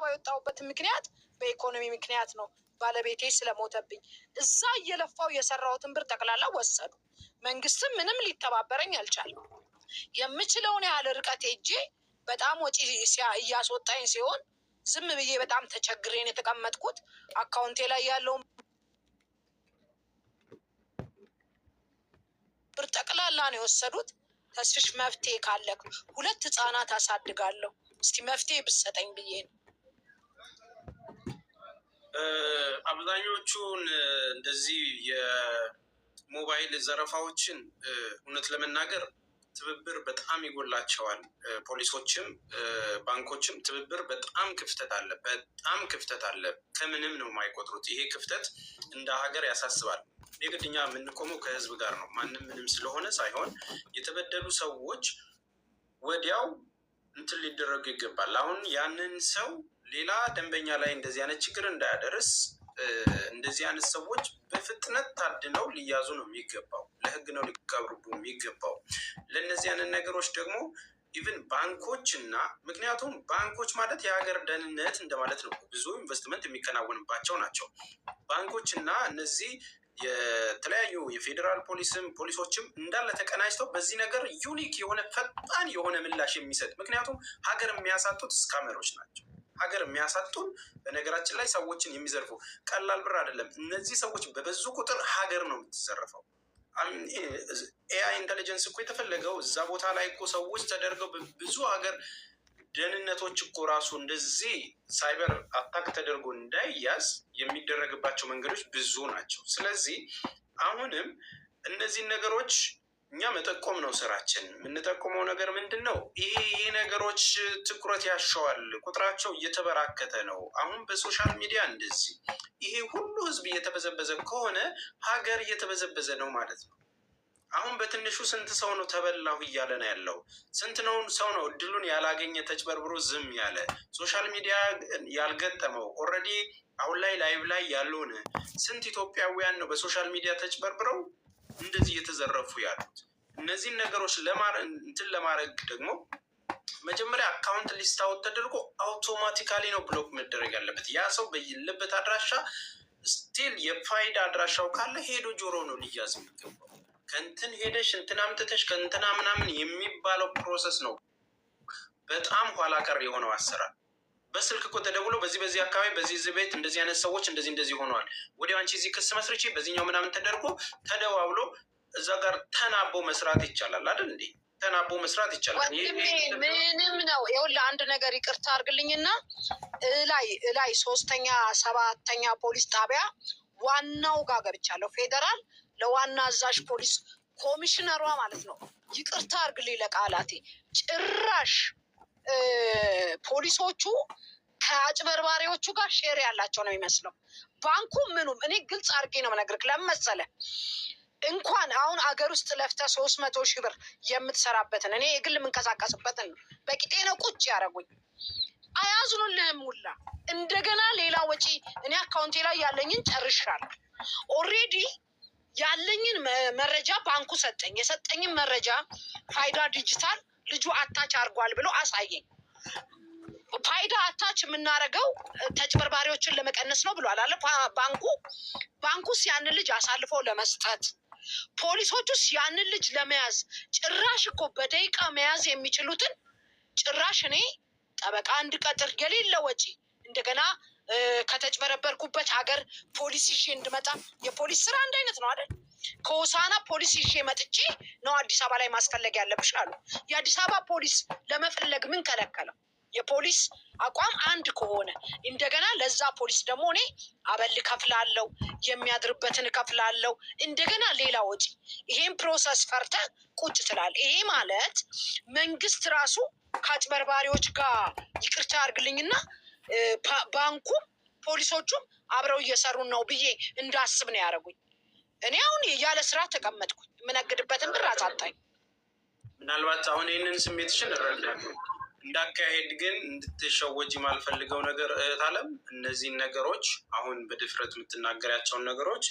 አበባ የወጣሁበት ምክንያት በኢኮኖሚ ምክንያት ነው። ባለቤቴ ስለሞተብኝ እዛ እየለፋው የሰራሁትን ብር ጠቅላላ ወሰዱ። መንግስትም ምንም ሊተባበረኝ አልቻለም። የምችለውን ያህል ርቀት ሄጄ በጣም ወጪ እያስወጣኝ ሲሆን ዝም ብዬ በጣም ተቸግሬን የተቀመጥኩት አካውንቴ ላይ ያለውን ብር ጠቅላላ ነው የወሰዱት። ተስፍሽ መፍትሄ ካለክ 2 ህፃናት አሳድጋለሁ እስቲ መፍትሄ ብትሰጠኝ ብዬ ነው። አብዛኞቹን እንደዚህ የሞባይል ዘረፋዎችን እውነት ለመናገር ትብብር በጣም ይጎላቸዋል። ፖሊሶችም ባንኮችም ትብብር በጣም ክፍተት አለ። ከምንም ነው የማይቆጥሩት። ይሄ ክፍተት እንደ ሀገር ያሳስባል። የግድኛ የምንቆመው ከህዝብ ጋር ነው። ማንም ምንም ስለሆነ ሳይሆን የተበደሉ ሰዎች ወዲያው እንትን ሊደረጉ ይገባል። አሁን ያንን ሰው ሌላ ደንበኛ ላይ እንደዚህ አይነት ችግር እንዳያደርስ እንደዚህ አይነት ሰዎች በፍጥነት ታድነው ሊያዙ ነው የሚገባው። ለህግ ነው ሊቀርቡ የሚገባው። ለእነዚህ አይነት ነገሮች ደግሞ ኢቭን ባንኮች እና ምክንያቱም ባንኮች ማለት የሀገር ደህንነት እንደማለት ነው። ብዙ ኢንቨስትመንት የሚከናወንባቸው ናቸው። ባንኮች እና እነዚህ የተለያዩ የፌዴራል ፖሊሶችም እንዳለ ተቀናጅተው በዚህ ነገር ዩኒክ የሆነ ፈጣን የሆነ ምላሽ የሚሰጥ ምክንያቱም ሀገር የሚያሳጡት ስካመሮች ናቸው። ሀገር የሚያሳጡን በነገራችን ላይ ሰዎችን የሚዘርፉ ቀላል ብር አይደለም። እነዚህ ሰዎች በበዙ ቁጥር ሀገር ነው የምትዘረፈው። ኤአይ ኢንቴሊጀንስ እኮ የተፈለገው እዛ ቦታ ላይ እኮ ሰዎች ተደርገው ብዙ ሀገር ደህንነቶች እኮ ራሱ እንደዚህ ሳይበር አታክ ተደርጎ እንዳይያዝ የሚደረግባቸው መንገዶች ብዙ ናቸው። ስለዚህ አሁንም እነዚህን ነገሮች እኛ መጠቆም ነው ስራችን። የምንጠቁመው ነገር ምንድን ነው? ይሄ ነገሮች ትኩረት ያሻዋል። ቁጥራቸው እየተበራከተ ነው። አሁን በሶሻል ሚዲያ እንደዚህ ይሄ ሁሉ ህዝብ እየተበዘበዘ ከሆነ ሀገር እየተበዘበዘ ነው ማለት ነው። አሁን በትንሹ ስንት ሰው ነው ተበላሁ እያለ ነው ያለው? ስንት ነው ሰው ነው እድሉን ያላገኘ ተጭበርብሮ ዝም ያለ? ሶሻል ሚዲያ ያልገጠመው ኦልሬዲ አሁን ላይ ላይቭ ላይ ያልሆነ ስንት ኢትዮጵያውያን ነው በሶሻል ሚዲያ ተጭበርብረው እንደዚህ እየተዘረፉ ያሉት? እነዚህን ነገሮች እንትን ለማድረግ ደግሞ መጀመሪያ አካውንት ሊስት አውት ተደርጎ አውቶማቲካሊ ነው ብሎክ መደረግ ያለበት። ያ ሰው በሌለበት አድራሻ ስቲል የፋይዳ አድራሻው ካለ ሄዶ ጆሮ ነው ሊያዝ የሚገባው። ከእንትን ሄደሽ እንትን አምጥተሽ ከእንትና ምናምን የሚባለው ፕሮሰስ ነው በጣም ኋላ ቀር የሆነው አሰራር። በስልክ እኮ ተደውሎ በዚህ አካባቢ በዚህ ቤት እንደዚህ አይነት ሰዎች እንደዚህ ሆነዋል፣ ወዲያው አንቺ እዚህ ክስ መስርቼ በዚህኛው ምናምን ተደርጎ ተደዋውሎ እዛ ጋር ተናቦ መስራት ይቻላል አይደል እንዴ? ተናቦ መስራት ይቻላል። ምንም ነው። ይኸውልህ አንድ ነገር ይቅርታ አድርግልኝና እላይ 3ኛ 7ኛ ፖሊስ ጣቢያ ዋናው ጋር ገብቻለሁ። ፌዴራል ለዋና አዛዥ ፖሊስ ኮሚሽነሯ ማለት ነው። ይቅርታ አድርግልኝ ለቃላቴ። ጭራሽ ፖሊሶቹ ከአጭበርባሪዎቹ ጋር ሼር ያላቸው ነው የሚመስለው። ባንኩ ምኑም እኔ ግልጽ አድርጌ ነው የምነግርህ። ለምን መሰለህ? እንኳን አሁን አገር ውስጥ ለፍተህ 300 ሺህ ብር የምትሰራበትን እኔ የግል የምንቀሳቀስበትን በቂጤ ነው ቁጭ ያደረጉኝ። አያዝኑልህም ሁላ እንደገና ሌላ ወጪ። እኔ አካውንቴ ላይ ያለኝን ጨርሻለሁ ኦልሬዲ። ያለኝን መረጃ ባንኩ ሰጠኝ። የሰጠኝን መረጃ ፋይዳ ዲጂታል ልጁ አታች አድርጓል ብሎ አሳየኝ። ፋይዳ አታች የምናደርገው ተጭበርባሪዎችን ለመቀነስ ነው ብሏል አለ ባንኩስ ያንን ልጅ አሳልፈው ለመስጠት፣ ፖሊሶቹስ ያንን ልጅ ለመያዝ ጭራሽ እኮ በደቂቃ መያዝ የሚችሉትን ጭራሽ እኔ ጠበቃ እንድቀጥር የሌለ ወጪ እንደገና ከተጭበረበርኩበት ሀገር ፖሊስ ይዤ እንድመጣ። የፖሊስ ስራ አንድ አይነት ነው አይደል? ከሆሳና ፖሊስ ይዤ መጥቼ ነው አዲስ አበባ ላይ ማስፈለግ ያለብሽ አሉ። የአዲስ አበባ ፖሊስ ለመፈለግ ምን ከለከለው? የፖሊስ አቋም አንድ ከሆነ እንደገና ለዛ ፖሊስ ደግሞ እኔ አበል ከፍላለሁ፣ የሚያድርበትን ከፍላለሁ፣ እንደገና ሌላ ወጪ። ይሄን ፕሮሰስ ፈርተ ቁጭ ትላል። ይሄ ማለት መንግስት ራሱ ከአጭበርባሪዎች ጋር ይቅርታ አድርግልኝና ባንኩም ፖሊሶቹም አብረው እየሰሩ ነው ብዬ እንዳስብ ነው ያደረጉኝ። እኔ አሁን ያለ ስራ ተቀመጥኩኝ፣ የምነግድበትን ብር አሳጣኝ። ምናልባት አሁን ይህንን ስሜትሽን እረዳለሁ። እንዳካሄድ ግን እንድትሸወጂ የማልፈልገው ነገር እህት አለም፣ እነዚህን ነገሮች አሁን በድፍረት የምትናገሪያቸውን ነገሮች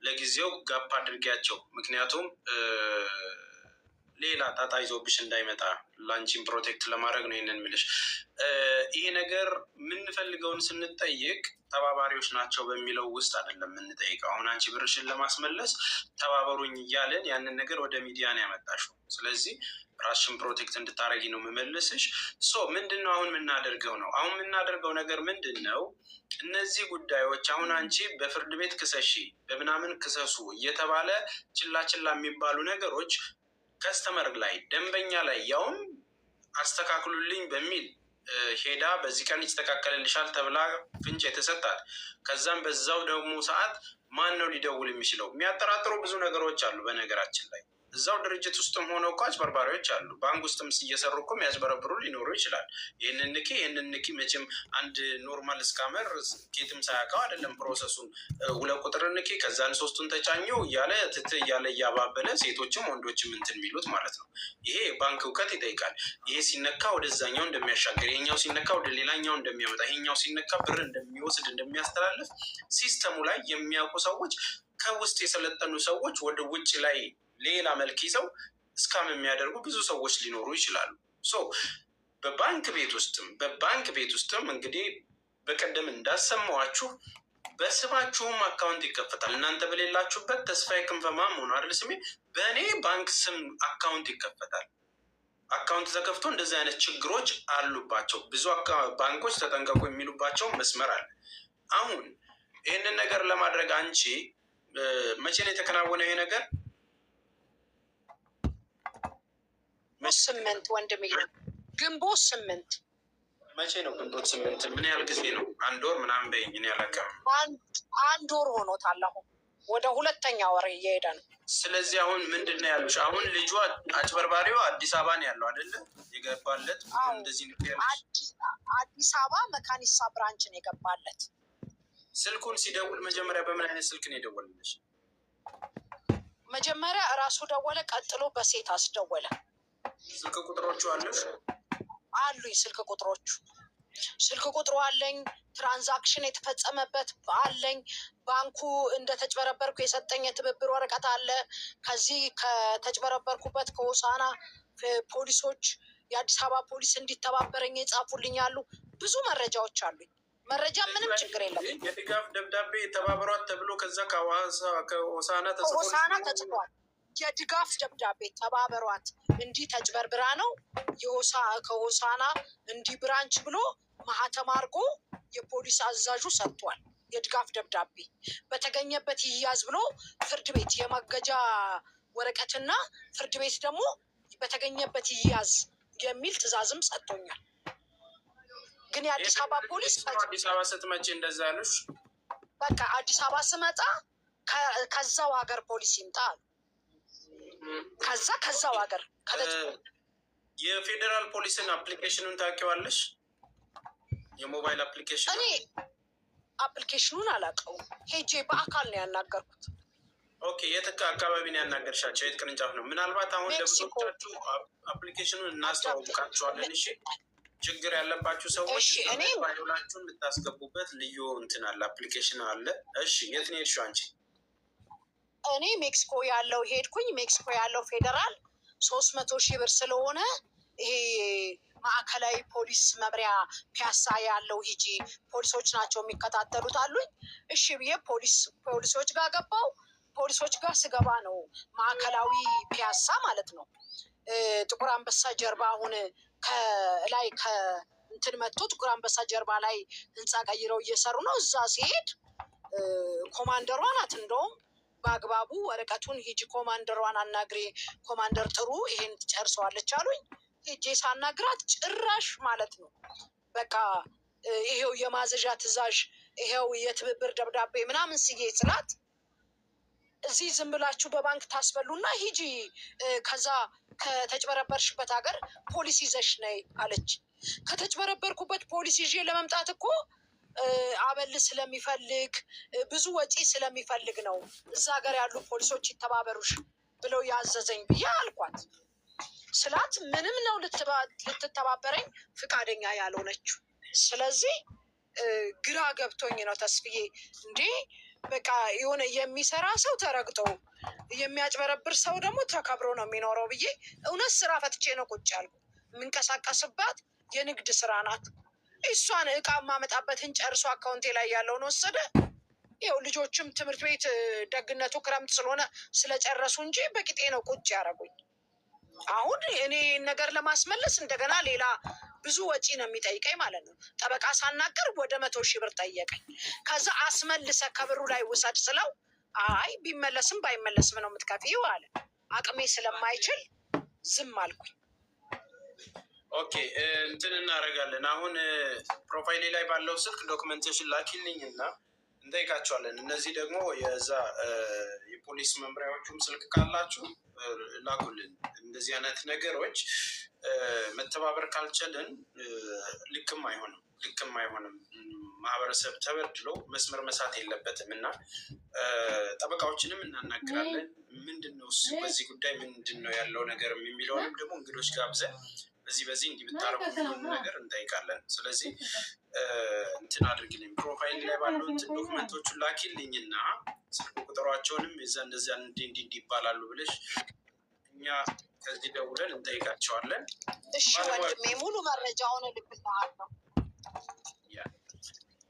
ለጊዜው ጋፕ አድርጊያቸው። ምክንያቱም ሌላ ጣጣ ይዞብሽ እንዳይመጣ ላንቺን ፕሮቴክት ለማድረግ ነው ይህንን ምልሽ። ይሄ ነገር የምንፈልገውን ስንጠይቅ ተባባሪዎች ናቸው በሚለው ውስጥ አይደለም የምንጠይቀው። አሁን አንቺ ብርሽን ለማስመለስ ተባበሩኝ እያለን ያንን ነገር ወደ ሚዲያ ነው ያመጣሽው። ስለዚህ ራስሽን ፕሮቴክት እንድታረጊ ነው የምመልስሽ። ምንድን ነው አሁን የምናደርገው ነው? አሁን የምናደርገው ነገር ምንድን ነው? እነዚህ ጉዳዮች አሁን አንቺ በፍርድ ቤት ክሰሺ በምናምን ክሰሱ እየተባለ ችላ ችላ የሚባሉ ነገሮች ከስተመር ላይ ደንበኛ ላይ ያውም አስተካክሉልኝ በሚል ሄዳ በዚህ ቀን ይስተካከልልሻል ተብላ ፍንጭ የተሰጣት ከዛም በዛው ደግሞ ሰዓት ማን ነው ሊደውል የሚችለው? የሚያጠራጥሩ ብዙ ነገሮች አሉ። በነገራችን ላይ እዛው ድርጅት ውስጥም ሆነው እኮ አጭበርባሪዎች አሉ። ባንክ ውስጥም እየሰሩ እኮ የሚያጭበረብሩ ሊኖሩ ይችላል። ይህንን ንኪ መቼም አንድ ኖርማል እስካመር ኬትም ሳያውቀው አይደለም ፕሮሰሱን 2 ቁጥር ንኪ ከዛን 3ቱን ተጫኘው እያለ እያለ እያባበለ ሴቶችም ወንዶችም እንትን የሚሉት ማለት ነው። ይሄ ባንክ እውቀት ይጠይቃል። ይሄ ሲነካ ወደዛኛው እንደሚያሻገር፣ ይሄኛው ሲነካ ወደ ሌላኛው እንደሚያመጣ፣ ይሄኛው ሲነካ ብር እንደሚወስድ እንደሚያስተላልፍ ሲስተሙ ላይ የሚያውቁ ሰዎች፣ ከውስጥ የሰለጠኑ ሰዎች ወደ ውጭ ላይ ሌላ መልክ ይዘው እስካም የሚያደርጉ ብዙ ሰዎች ሊኖሩ ይችላሉ። በባንክ ቤት ውስጥም እንግዲህ በቀደም እንዳሰማዋችሁ በስማችሁም አካውንት ይከፈታል። እናንተ በሌላችሁበት ተስፋዬ ክንፈ ማሞ ነው አይደል ስሜ፣ በእኔ ባንክ ስም አካውንት ይከፈታል። አካውንት ተከፍቶ እንደዚህ አይነት ችግሮች አሉባቸው። ብዙ ባንኮች ተጠንቀቁ የሚሉባቸው መስመር አለ። አሁን ይህንን ነገር ለማድረግ አንቺ መቼ ነው የተከናወነው ይሄ ነገር? 8 ወንድሜ፣ ግንቦት 8። መቼ ነው ግንቦት 8? ምን ያህል ጊዜ ነው? 1 ወር ምናምን በይኝ። እኔ አላውቅም። 1 ወር ሆኖታል። አሁን ወደ 2ኛ ወር እየሄደ ነው። ስለዚህ አሁን ምንድን ነው ያሉሽ? አሁን ልጇ አጭበርባሪዋ አዲስ አበባ ነው ያለው አይደለ? የገባለት እንደዚህ አዲስ አበባ መካኒሳ ብራንች ነው የገባለት። ስልኩን ሲደውል መጀመሪያ በምን አይነት ስልክ ነው የደወልልሽ? መጀመሪያ እራሱ ደወለ፣ ቀጥሎ በሴት አስደወለ። ስልክ ቁጥሮቹ አሉሽ? አሉኝ። ስልክ ቁጥሩ አለኝ። ትራንዛክሽን የተፈጸመበት አለኝ። ባንኩ እንደተጭበረበርኩ የሰጠኝ የትብብር ወረቀት አለ። ከዚህ ከተጭበረበርኩበት ከሆሳና ፖሊሶች፣ የአዲስ አበባ ፖሊስ እንዲተባበረኝ የጻፉልኝ አሉ። ብዙ መረጃዎች አሉኝ። መረጃ ምንም ችግር የለም። የድጋፍ ደብዳቤ ተባበሯት ተብሎ ከዛ ከሆሳና ተጽፏል። የድጋፍ ደብዳቤ ተባበሯት እንዲህ ተጭበርብራ ነው ከሆሳና እንዲህ ብራንች ብሎ ማህተም አድርጎ የፖሊስ አዛዡ ሰጥቷል። የድጋፍ ደብዳቤ በተገኘበት ይያዝ ብሎ ፍርድ ቤት የማገጃ ወረቀትና ፍርድ ቤት ደግሞ በተገኘበት ይያዝ የሚል ትዕዛዝም ሰጥቶኛል። ግን የአዲስ አበባ ፖሊስ አዲስ አበባ ስትመጪ እንደዛ ያሉሽ? በቃ አዲስ አበባ ስመጣ ከዛው ሀገር ፖሊስ ይምጣ አሉ። ከዛው ሀገር የፌዴራል ፖሊስን አፕሊኬሽኑን ታውቂዋለሽ? የሞባይል አፕሊኬሽን። እኔ አፕሊኬሽኑን አላውቀውም። ሄጄ በአካል ነው ያናገርኩት። ኦኬ፣ የት አካባቢ ነው ያናገርሻቸው? የት ቅርንጫፍ ነው? ምናልባት አሁን ለብዙዎቻችሁ አፕሊኬሽኑን እናስተዋውቃችኋለን። እሺ፣ ችግር ያለባችሁ ሰዎች ፋይላችሁን የምታስገቡበት ልዩ እንትን አለ፣ አፕሊኬሽን አለ። እሺ፣ የት ነው የሄድሽው አንቺ? እኔ ሜክሲኮ ያለው ሄድኩኝ። ሜክሲኮ ያለው ፌዴራል 300 ሺህ ብር ስለሆነ ይሄ ማዕከላዊ ፖሊስ መምሪያ ፒያሳ ያለው ሂጂ፣ ፖሊሶች ናቸው የሚከታተሉት አሉኝ። እሺ ብዬ ፖሊሶች ጋር ገባው። ፖሊሶች ጋር ስገባ ነው ማዕከላዊ ፒያሳ ማለት ነው። ጥቁር አንበሳ ጀርባ አሁን ከላይ ከእንትን መጥቶ ጥቁር አንበሳ ጀርባ ላይ ህንፃ ቀይረው እየሰሩ ነው። እዛ ሲሄድ ኮማንደሯ ናት እንደውም በአግባቡ ወረቀቱን ሂጂ ኮማንደሯን አናግሬ፣ ኮማንደር ጥሩ ይሄን ትጨርሰዋለች አሉኝ። ሄጄ ሳናግራት ጭራሽ ማለት ነው በቃ ይሄው የማዘዣ ትዕዛዥ ይሄው የትብብር ደብዳቤ ምናምን ስዬ ስላት እዚህ ዝም ብላችሁ በባንክ ታስበሉና ሂጂ ከዛ ከተጭበረበርሽበት ሀገር ፖሊስ ይዘሽ ነይ አለች። ከተጭበረበርኩበት ፖሊስ ይዤ ለመምጣት እኮ አበል ስለሚፈልግ ብዙ ወጪ ስለሚፈልግ ነው እዛ ሀገር ያሉ ፖሊሶች ይተባበሩሽ ብለው ያዘዘኝ ብዬ አልኳት። ስላት ምንም ነው ልትተባበረኝ ፍቃደኛ ያልሆነችው። ስለዚህ ግራ ገብቶኝ ነው ተስፍዬ እንዴ በቃ የሆነ የሚሰራ ሰው ተረግጦ የሚያጭበረብር ሰው ደግሞ ተከብሮ ነው የሚኖረው ብዬ እውነት ስራ ፈትቼ ነው ቁጭ ያልኩ። የምንቀሳቀስባት የንግድ ስራ ናት። እሷን እቃ የማመጣበትን ጨርሶ አካውንቴ ላይ ያለውን ወሰደ። ይኸው ልጆችም ትምህርት ቤት ደግነቱ ክረምት ስለሆነ ስለጨረሱ እንጂ በቂጤ ነው ቁጭ ያደረጉኝ። አሁን እኔ ነገር ለማስመለስ እንደገና ሌላ ብዙ ወጪ ነው የሚጠይቀኝ ማለት ነው። ጠበቃ ሳናገር ወደ 100,000 ብር ጠየቀኝ። ከዛ አስመልሰ ከብሩ ላይ ውሰድ ስለው አይ ቢመለስም ባይመለስም ነው የምትከፊው አለ። አቅሜ ስለማይችል ዝም አልኩኝ። ኦኬ እንትን እናደርጋለን። አሁን ፕሮፋይሌ ላይ ባለው ስልክ ዶክመንቴሽን ላኪልኝ እና እንጠይቃቸዋለን። እነዚህ ደግሞ የዛ የፖሊስ መምሪያዎቹም ስልክ ካላችሁ ላኩልን። እንደዚህ አይነት ነገሮች መተባበር ካልቻለን ልክም አይሆንም። ማህበረሰብ ተበድሎ መስመር መሳት የለበትም እና ጠበቃዎችንም እናናግራለን። ምንድን ነው በዚህ ጉዳይ ምንድን ነው ያለው ነገር የሚለውንም ደግሞ እንግዶች ጋብዘን በዚህ እንዲህ ብታረጉ የሚለውን ነገር እንጠይቃለን። ስለዚህ እንትን አድርግልኝ፣ ፕሮፋይል ላይ ባለው እንትን ዶክመንቶቹን ላኪልኝ እና ስልክ ቁጥሯቸውንም የዛ እንደዚያ እንዲህ ይባላሉ ብለሽ እኛ ከዚህ ደውለን እንጠይቃቸዋለን። እሺ ወንድሜ ሙሉ መረጃውን እልክልሃለሁ።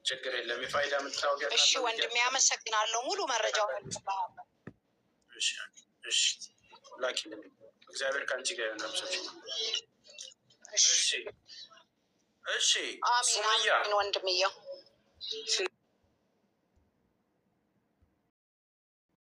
ችግር የለም። የፋይዳ መታወቂያ። እሺ ወንድሜ አመሰግናለሁ። ሙሉ መረጃውን እልክልሃለሁ። እሺ ላኪልኝ። እግዚአብሔር ከአንቺ ጋር ይሁን። ነብሶች እሺ አሜን ወንድምየው።